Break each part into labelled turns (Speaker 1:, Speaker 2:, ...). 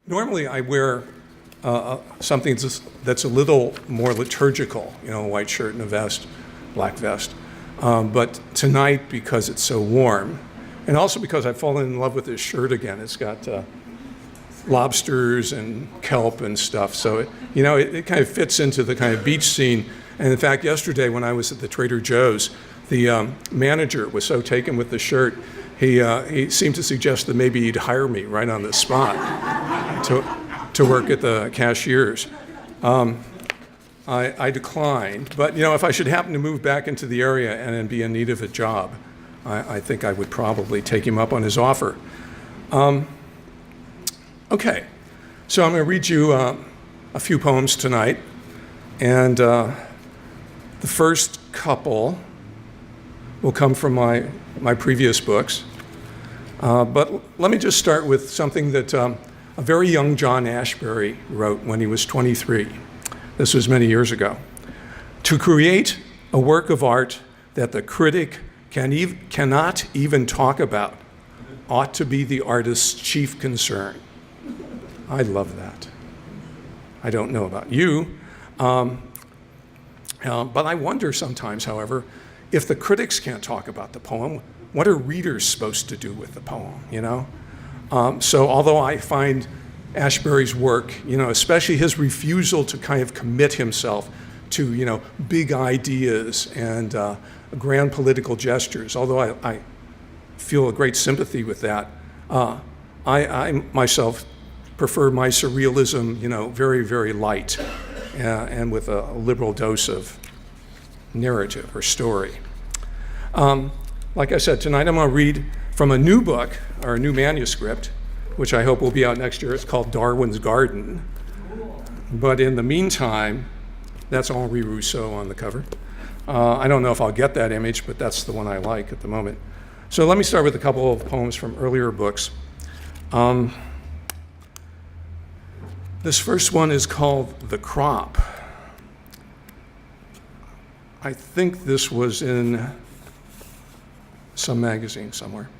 Speaker 1: Normally I wear something that's a little more liturgical, a white shirt and a vest, black vest. But tonight, because it's so warm, and also because I've fallen in love with this shirt again, it's got lobsters and kelp and stuff. So it kind of fits into the kind of beach scene. And in fact, yesterday when I was at the Trader Joe's, the manager was so taken with the shirt, he seemed to suggest that maybe he'd hire me right on the spot to work at the cashiers. I declined, but if I should happen to move back into the area and be in need of a job, I think I would probably take him up on his offer. Okay, so I'm going to read you a few poems tonight, and the first couple will come from my previous books. But let me just start with something that a very young John Ashbery wrote when he was 23. This was many years ago. To create a work of art that the critic cannot even talk about ought to be the artist's chief concern. I love that. I don't know about you, but I wonder sometimes, however, if the critics can't talk about the poem, what are readers supposed to do with the poem, So although I find Ashbery's work, especially his refusal to kind of commit himself to, big ideas and grand political gestures, although I feel a great sympathy with that, I myself prefer my surrealism, very, very light and with a liberal dose of narrative or story. Like I said, tonight I'm going to read from a new book, or a new manuscript, which I hope will be out next year. It's called Darwin's Garden. But in the meantime, that's Henri Rousseau on the cover. I don't know if I'll get that image, but that's the one I like at the moment. So let me start with a couple of poems from earlier books. This first one is called The Crop. I think this was in some magazine somewhere.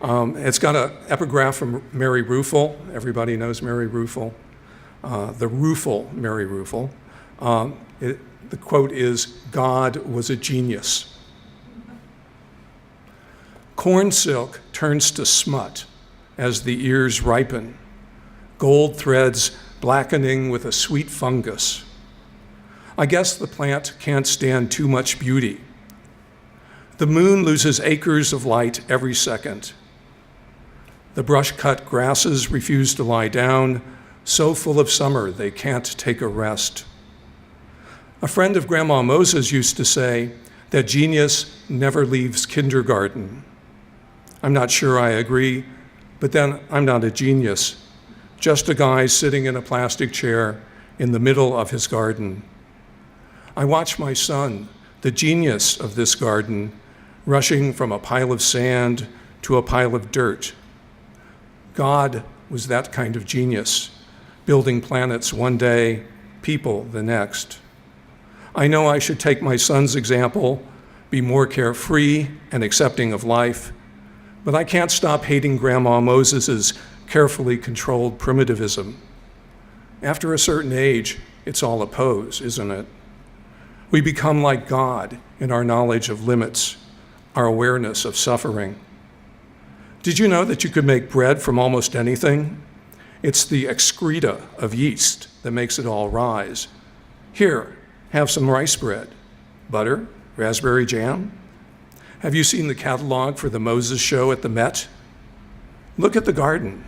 Speaker 1: It's got an epigraph from Mary Ruefle. Everybody knows Mary Ruefle. The Ruefle, Mary Ruefle. The quote is, "God was a genius." Corn silk turns to smut as the ears ripen, gold threads blackening with a sweet fungus. I guess the plant can't stand too much beauty. The moon loses acres of light every second. The brush-cut grasses refuse to lie down, so full of summer they can't take a rest. A friend of Grandma Moses used to say that genius never leaves kindergarten. I'm not sure I agree, but then I'm not a genius, just a guy sitting in a plastic chair in the middle of his garden. I watch my son, the genius of this garden, rushing from a pile of sand to a pile of dirt. God was that kind of genius, building planets one day, people the next. I know I should take my son's example, be more carefree and accepting of life, but I can't stop hating Grandma Moses's carefully controlled primitivism. After a certain age, it's all a pose, isn't it? We become like God in our knowledge of limits, our awareness of suffering. Did you know that you could make bread from almost anything? It's the excreta of yeast that makes it all rise. Here, have some rice bread. Butter? Raspberry jam? Have you seen the catalog for the Moses show at the Met? Look at the garden.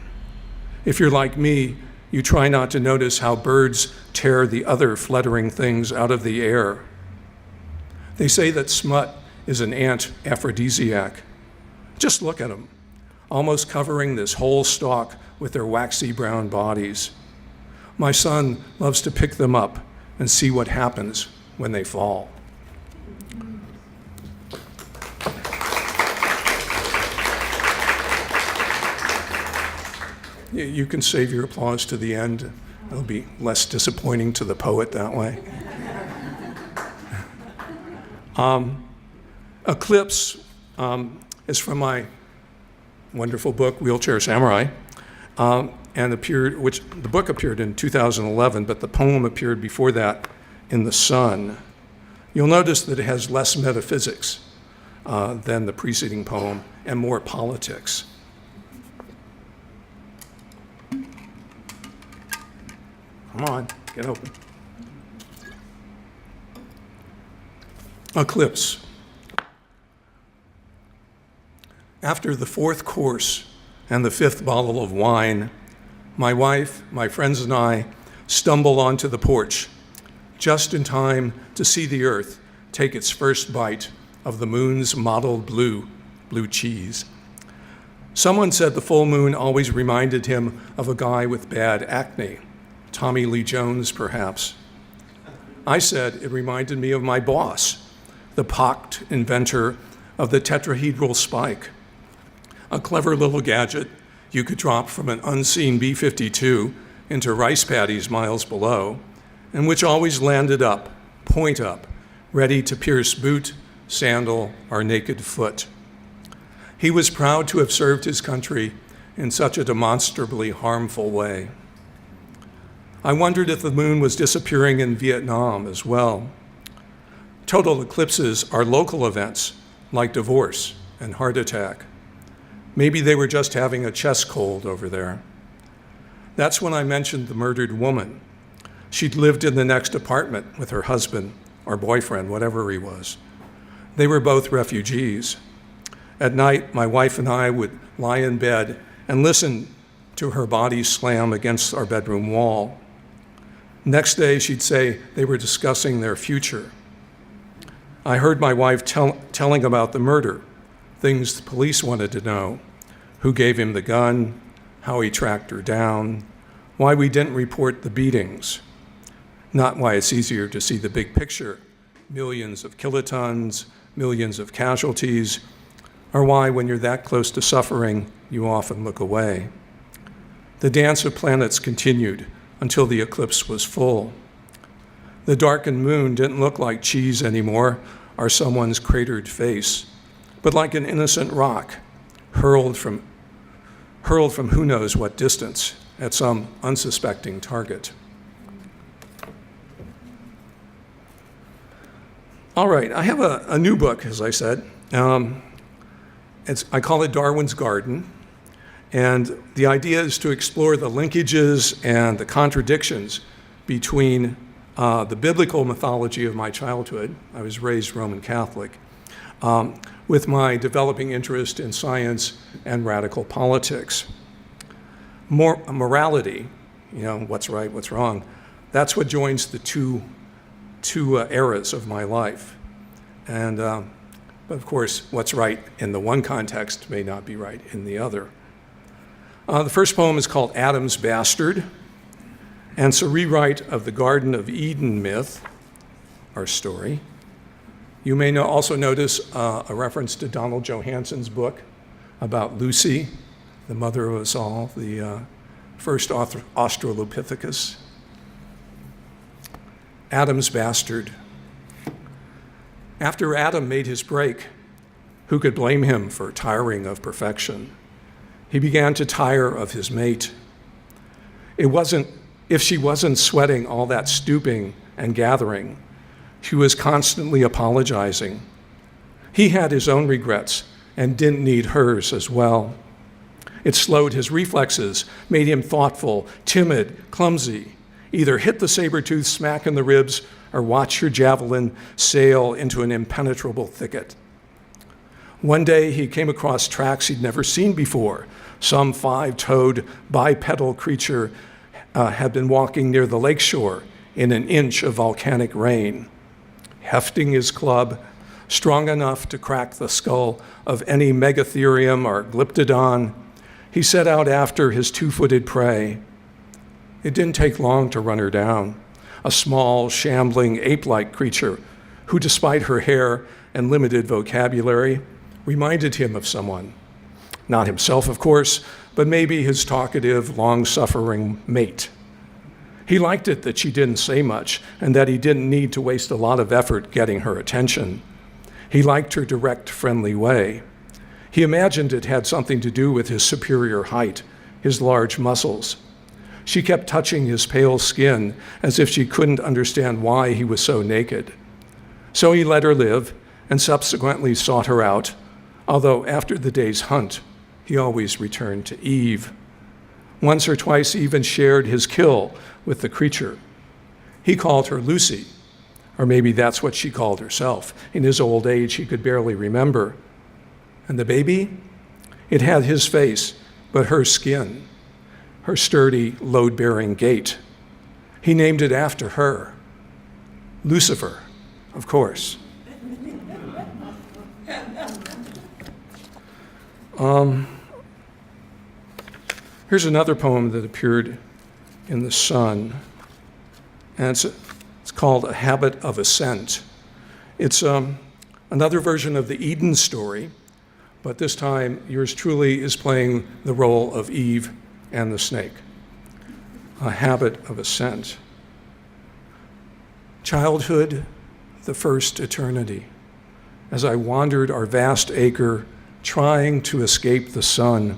Speaker 1: If you're like me, you try not to notice how birds tear the other fluttering things out of the air. They say that smut is an ant aphrodisiac. Just look at them, almost covering this whole stalk with their waxy brown bodies. My son loves to pick them up and see what happens when they fall. You can save your applause to the end. It'll be less disappointing to the poet that way. Eclipse is from my wonderful book, Wheelchair Samurai. and appeared, which the book appeared in 2011, but the poem appeared before that in The Sun. You'll notice that it has less metaphysics than the preceding poem and more politics. Come on, get open. Eclipse. After the fourth course and the fifth bottle of wine, my wife, my friends, and I stumble onto the porch, just in time to see the earth take its first bite of the moon's mottled blue cheese. Someone said the full moon always reminded him of a guy with bad acne, Tommy Lee Jones, perhaps. I said it reminded me of my boss, the pocked inventor of the tetrahedral spike, a clever little gadget you could drop from an unseen B-52 into rice paddies miles below, and which always landed up, point up, ready to pierce boot, sandal, or naked foot. He was proud to have served his country in such a demonstrably harmful way. I wondered if the moon was disappearing in Vietnam as well. Total eclipses are local events like divorce and heart attack. Maybe they were just having a chest cold over there. That's when I mentioned the murdered woman. She'd lived in the next apartment with her husband or boyfriend, whatever he was. They were both refugees. At night, my wife and I would lie in bed and listen to her body slam against our bedroom wall. Next day, she'd say they were discussing their future. I heard my wife telling about the murder, things the police wanted to know, who gave him the gun, how he tracked her down, why we didn't report the beatings, not why it's easier to see the big picture, millions of kilotons, millions of casualties, or why when you're that close to suffering, you often look away. The dance of planets continued until the eclipse was full. The darkened moon didn't look like cheese anymore or someone's cratered face, but like an innocent rock hurled from who knows what distance at some unsuspecting target. All right, I have a new book, as I said. I call it Darwin's Garden, and the idea is to explore the linkages and the contradictions between the biblical mythology of my childhood. I was raised Roman Catholic, with my developing interest in science and radical politics. Morality, what's right, what's wrong, that's what joins the two eras of my life. And but of course, what's right in the one context may not be right in the other. The first poem is called Adam's Bastard, and it's a rewrite of the Garden of Eden myth, our story. You may also notice a reference to Donald Johansson's book about Lucy, the mother of us all, the first Australopithecus. Adam's Bastard. After Adam made his break, who could blame him for tiring of perfection? He began to tire of his mate. If she wasn't sweating all that stooping and gathering, she was constantly apologizing. He had his own regrets and didn't need hers as well. It slowed his reflexes, made him thoughtful, timid, clumsy. Either hit the saber-tooth smack in the ribs or watch your javelin sail into an impenetrable thicket. One day he came across tracks he'd never seen before. Some 5-toed bipedal creature had been walking near the lakeshore in an inch of volcanic rain. Hefting his club, strong enough to crack the skull of any megatherium or glyptodon, he set out after his 2-footed prey. It didn't take long to run her down, a small, shambling, ape-like creature who, despite her hair and limited vocabulary, reminded him of someone. Not himself, of course, but maybe his talkative, long-suffering mate. He liked it that she didn't say much and that he didn't need to waste a lot of effort getting her attention. He liked her direct, friendly way. He imagined it had something to do with his superior height, his large muscles, She kept touching his pale skin as if she couldn't understand why he was so naked. So he let her live and subsequently sought her out, although after the day's hunt, he always returned to Eve. Once or twice he even shared his kill with the creature. He called her Lucy, or maybe that's what she called herself. In his old age, he could barely remember. And the baby? It had his face, but her skin, her sturdy, load-bearing gait. He named it after her. Lucifer, of course. Here's another poem that appeared in The Sun, and it's called A Habit of Ascent. It's another version of the Eden story, but this time yours truly is playing the role of Eve and the snake. A Habit of Ascent. Childhood, the first eternity, as I wandered our vast acre, trying to escape the sun.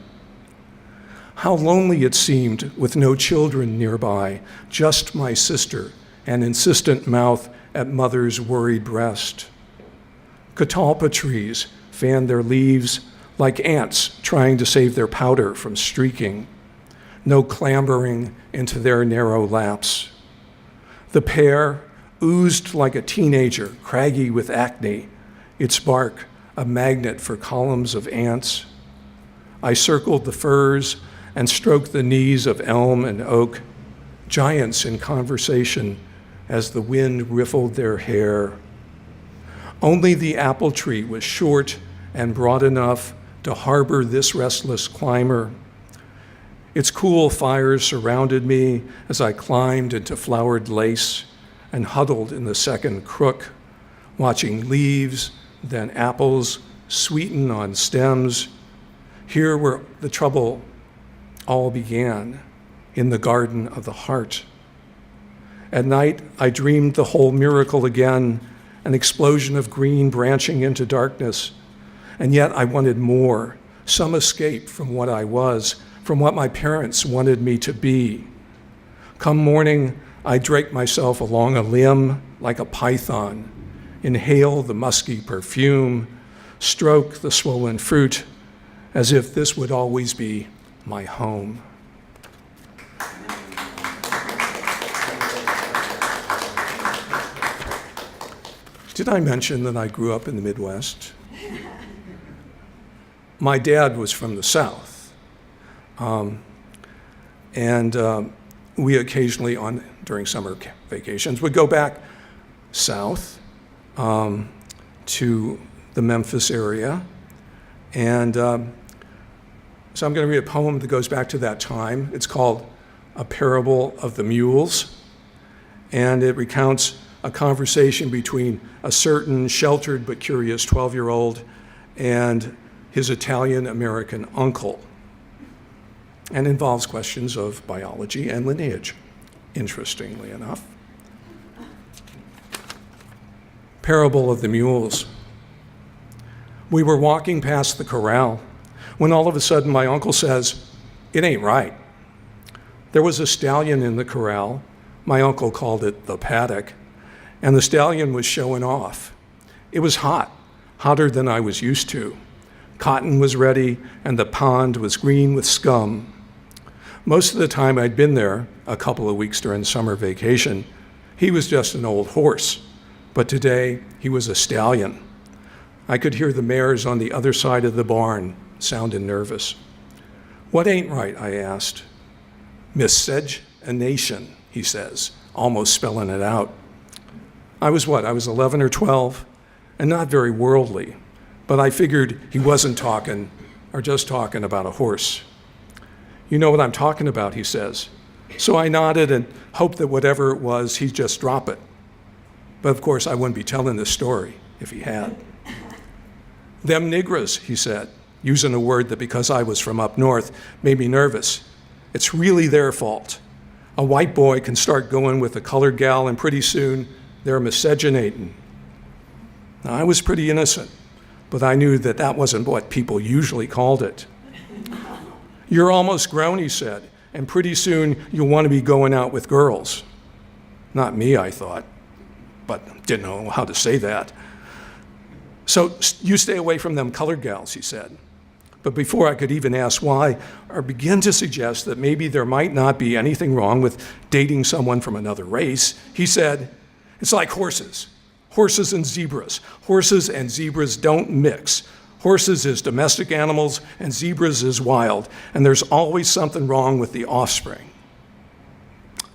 Speaker 1: How lonely it seemed with no children nearby, just my sister, an insistent mouth at mother's worried breast. Catalpa trees fanned their leaves like ants trying to save their powder from streaking. No clambering into their narrow laps. The pear oozed like a teenager, craggy with acne, its bark a magnet for columns of ants. I circled the firs and stroked the knees of elm and oak, giants in conversation as the wind riffled their hair. Only the apple tree was short and broad enough to harbor this restless climber. Its cool fires surrounded me as I climbed into flowered lace and huddled in the second crook, watching leaves, then apples sweeten on stems. Here where the trouble all began, in the garden of the heart. At night, I dreamed the whole miracle again, an explosion of green branching into darkness. And yet I wanted more, some escape from what I was, from what my parents wanted me to be. Come morning, I draped myself along a limb like a python, inhale the musky perfume, stroke the swollen fruit, as if this would always be my home. Did I mention that I grew up in the Midwest? My dad was from the South, and we occasionally, during summer vacations, would go back south to the Memphis area, and so I'm going to read a poem that goes back to that time. It's called A Parable of the Mules, and it recounts a conversation between a certain sheltered but curious 12-year-old and his Italian-American uncle, and involves questions of biology and lineage, interestingly enough. Parable of the Mules. We were walking past the corral when all of a sudden my uncle says, "It ain't right." There was a stallion in the corral. My uncle called it the paddock, and the stallion was showing off. It was hot, hotter than I was used to. Cotton was ready, and the pond was green with scum. Most of the time I'd been there, a couple of weeks during summer vacation, he was just an old horse, but today he was a stallion. I could hear the mares on the other side of the barn, sounding nervous. "What ain't right?" I asked. "Miscegenation," he says, almost spelling it out. I was 11 or 12, and not very worldly, but I figured he wasn't talking, or just talking about a horse. "You know what I'm talking about," he says. So I nodded and hoped that whatever it was, he'd just drop it. But of course, I wouldn't be telling this story if he had. "Them niggers," he said, using a word that, because I was from up north, made me nervous. "It's really their fault. A white boy can start going with a colored gal, and pretty soon they're miscegenating." Now, I was pretty innocent, but I knew that that wasn't what people usually called it. "You're almost grown," he said. and pretty soon you'll want to be going out with girls. Not me, I thought, but didn't know how to say that. So you stay away from them colored gals, he said. But before I could even ask why, or begin to suggest that maybe there might not be anything wrong with dating someone from another race, he said, it's like horses. Horses and zebras. Horses and zebras don't mix. Horses is domestic animals and zebras is wild, and there's always something wrong with the offspring.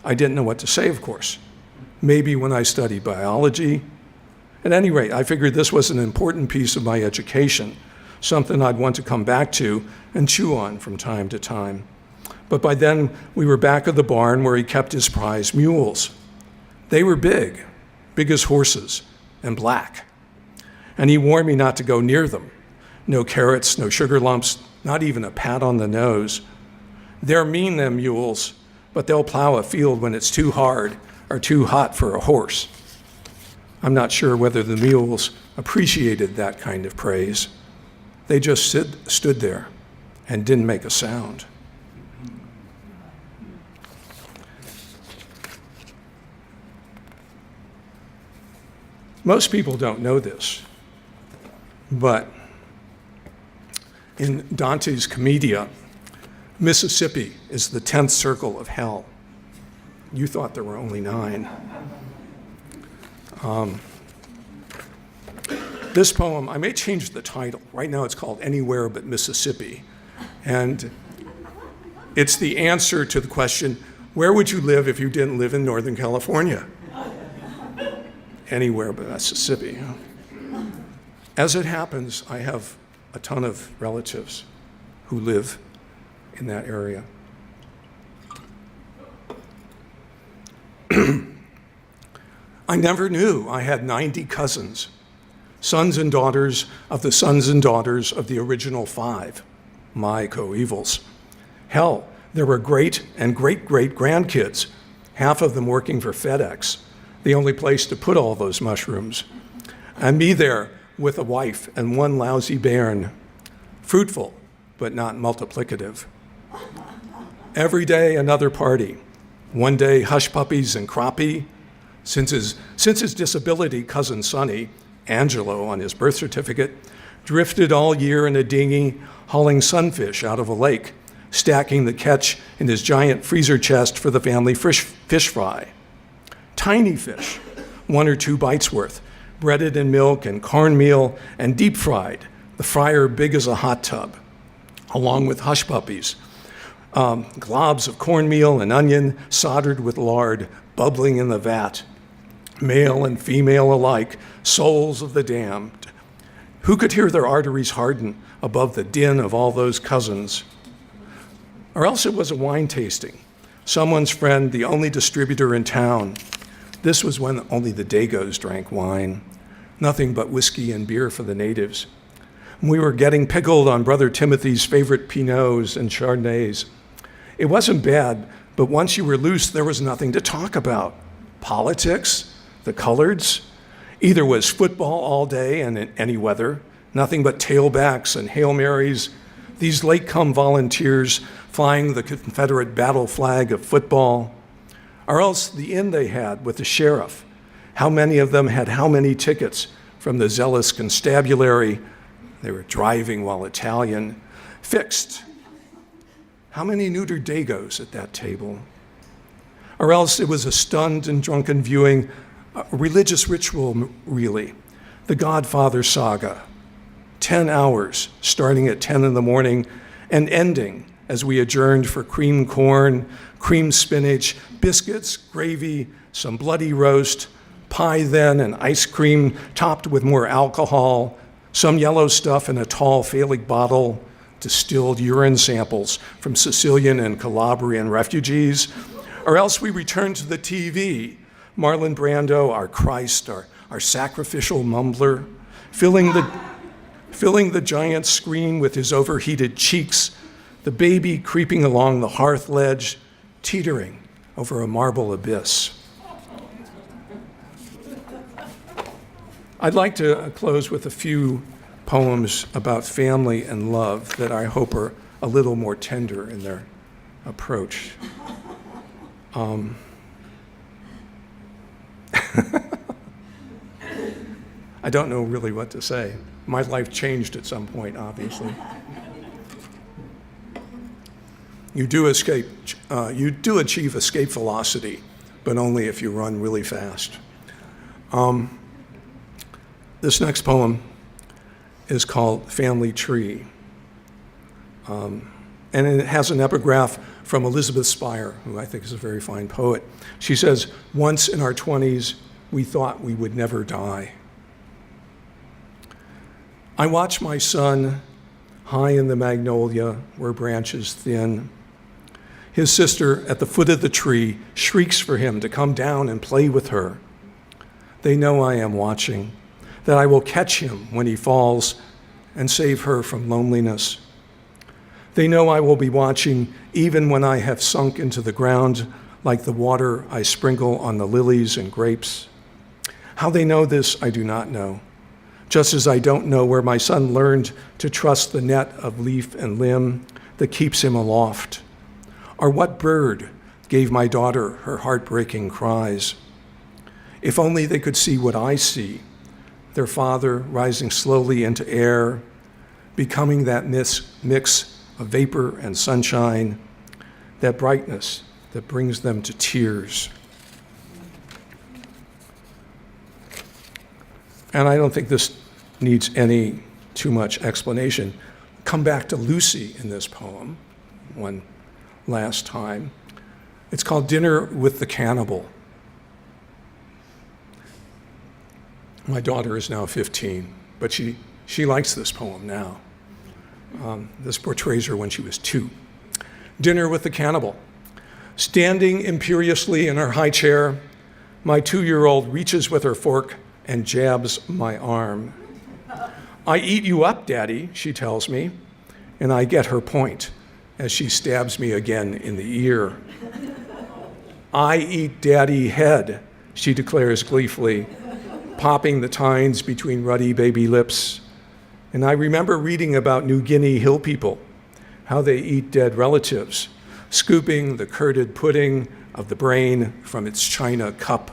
Speaker 1: I didn't know what to say, of course. Maybe when I studied biology. At any rate, I figured this was an important piece of my education, something I'd want to come back to and chew on from time to time. But by then, we were back at the barn where he kept his prize mules. They were big as horses, and black. And he warned me not to go near them. No carrots, no sugar lumps, not even a pat on the nose. They're mean, them mules, but they'll plow a field when it's too hard or too hot for a horse. I'm not sure whether the mules appreciated that kind of praise. They just stood there and didn't make a sound. Most people don't know this, but in Dante's Commedia, Mississippi is the 10th circle of hell. You thought there were only 9. This poem, I may change the title. Right now it's called Anywhere But Mississippi. And it's the answer to the question, where would you live if you didn't live in Northern California? Anywhere but Mississippi. As it happens, I have a ton of relatives who live in that area. I never knew I had 90 cousins, sons and daughters of the sons and daughters of the original 5, my coevals. Hell, there were great and great-great grandkids, half of them working for FedEx, the only place to put all those mushrooms. And me there with a wife and 1 lousy bairn, fruitful but not multiplicative. Every day another party. One day hush puppies and crappie. Since his disability, cousin Sonny, Angelo on his birth certificate, drifted all year in a dinghy hauling sunfish out of a lake, stacking the catch in his giant freezer chest for the family fish fry. Tiny fish, 1 or 2 bites worth, breaded in milk and cornmeal and deep fried, the fryer big as a hot tub, along with hush puppies, globs of cornmeal and onion soldered with lard bubbling in the vat, male and female alike, souls of the damned. Who could hear their arteries harden above the din of all those cousins? Or else it was a wine tasting, someone's friend, the only distributor in town. This was when only the Dagos drank wine, nothing but whiskey and beer for the natives. We were getting pickled on Brother Timothy's favorite Pinots and Chardonnays. It wasn't bad, but once you were loose, there was nothing to talk about. Politics, the coloreds, either was football all day and in any weather, nothing but tailbacks and Hail Marys, these late-come volunteers flying the Confederate battle flag of football, or else the inn they had with the sheriff. How many of them had how many tickets from the zealous constabulary? They were driving while Italian. Fixed. How many neutered Dagos at that table? Or else it was a stunned and drunken viewing, a religious ritual, really. The Godfather saga. 10 hours, starting at 10 in the morning and ending as we adjourned for cream corn, cream spinach, biscuits, gravy, some bloody roast, pie then, and ice cream topped with more alcohol, some yellow stuff in a tall Phallic bottle, distilled urine samples from Sicilian and Calabrian refugees, or else we returned to the TV, Marlon Brando, our Christ, our sacrificial mumbler, filling the giant screen with his overheated cheeks, the baby creeping along the hearth ledge, teetering over a marble abyss. I'd like to close with a few poems about family and love that I hope are a little more tender in their approach. I don't know really what to say. My life changed at some point, obviously. You do achieve escape velocity, but only if you run really fast. This next poem is called Family Tree. And it has an epigraph from Elizabeth Spire, who I think is a very fine poet. She says, "Once in our 20s, we thought we would never die. I watch my son high in the magnolia where branches thin. His sister at the foot of the tree shrieks for him to come down and play with her. They know I am watching, that I will catch him when he falls and save her from loneliness. They know I will be watching even when I have sunk into the ground like the water I sprinkle on the lilies and grapes. How they know this, I do not know, just as I don't know where my son learned to trust the net of leaf and limb that keeps him aloft, or what bird gave my daughter her heartbreaking cries. If only they could see what I see, their father rising slowly into air, becoming that mix of vapor and sunshine, that brightness that brings them to tears." And I don't think this needs any too much explanation. Come back to Lucy in this poem one last time. It's called Dinner with the Cannibal. My daughter is now 15, but she likes this poem now. This portrays her when she was 2. Dinner with the Cannibal. Standing imperiously in her high chair, my 2-year-old reaches with her fork and jabs my arm. "I eat you up, Daddy," she tells me, and I get her point as she stabs me again in the ear. "I eat Daddy head," she declares gleefully, popping the tines between ruddy baby lips. And I remember reading about New Guinea hill people, how they eat dead relatives, scooping the curded pudding of the brain from its china cup,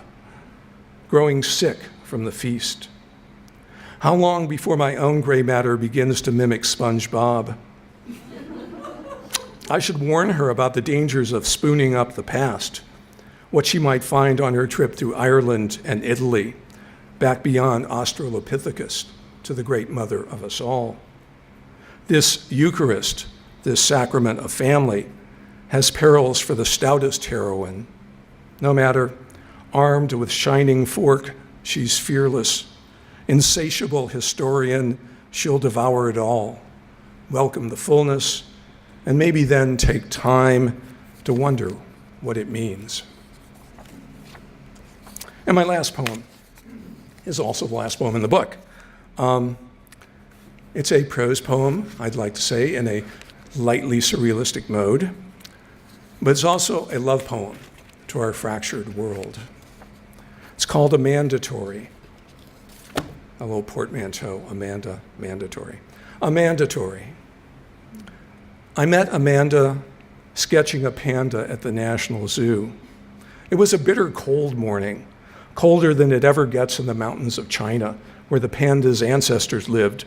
Speaker 1: growing sick from the feast. How long before my own gray matter begins to mimic SpongeBob? I should warn her about the dangers of spooning up the past, what she might find on her trip through Ireland and Italy, back beyond Australopithecus to the great mother of us all. This Eucharist, this sacrament of family, has perils for the stoutest heroine. No matter, armed with shining fork, she's fearless. Insatiable historian, she'll devour it all, welcome the fullness, and maybe then take time to wonder what it means. And my last poem is also the last poem in the book. It's a prose poem, I'd like to say, in a lightly surrealistic mode, but it's also a love poem to our fractured world. It's called A Mandatory. A little portmanteau, Amanda, mandatory. A mandatory. I met Amanda sketching a panda at the National Zoo. It was a bitter cold morning, colder than it ever gets in the mountains of China, where the panda's ancestors lived.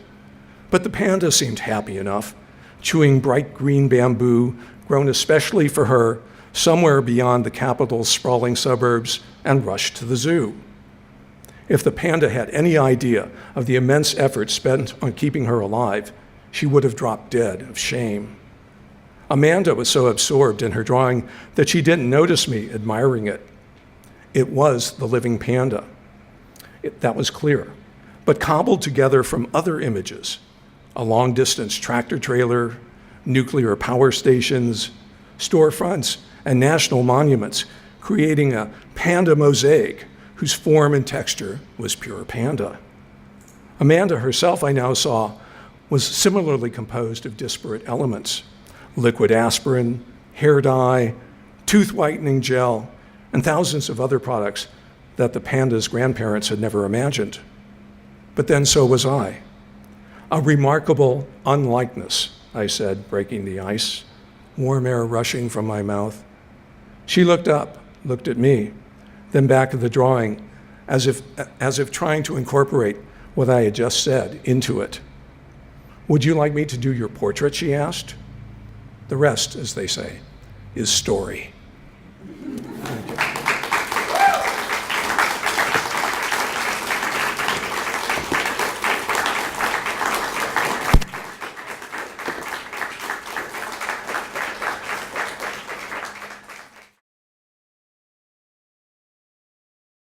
Speaker 1: But the panda seemed happy enough, chewing bright green bamboo grown especially for her somewhere beyond the capital's sprawling suburbs, and rushed to the zoo. If the panda had any idea of the immense effort spent on keeping her alive, she would have dropped dead of shame. Amanda was so absorbed in her drawing that she didn't notice me admiring it. It was the living panda. That was clear, but cobbled together from other images: a long-distance tractor trailer, nuclear power stations, storefronts, and national monuments, creating a panda mosaic whose form and texture was pure panda. Amanda herself, I now saw, was similarly composed of disparate elements: liquid aspirin, hair dye, tooth whitening gel, and thousands of other products that the panda's grandparents had never imagined. But then so was I. A remarkable unlikeness, I said, breaking the ice. warm air rushing from my mouth. She looked up, looked at me, then back at the drawing, as if trying to incorporate what I had just said into it. "Would you like me to do your portrait?" she asked. The rest, as they say, is story.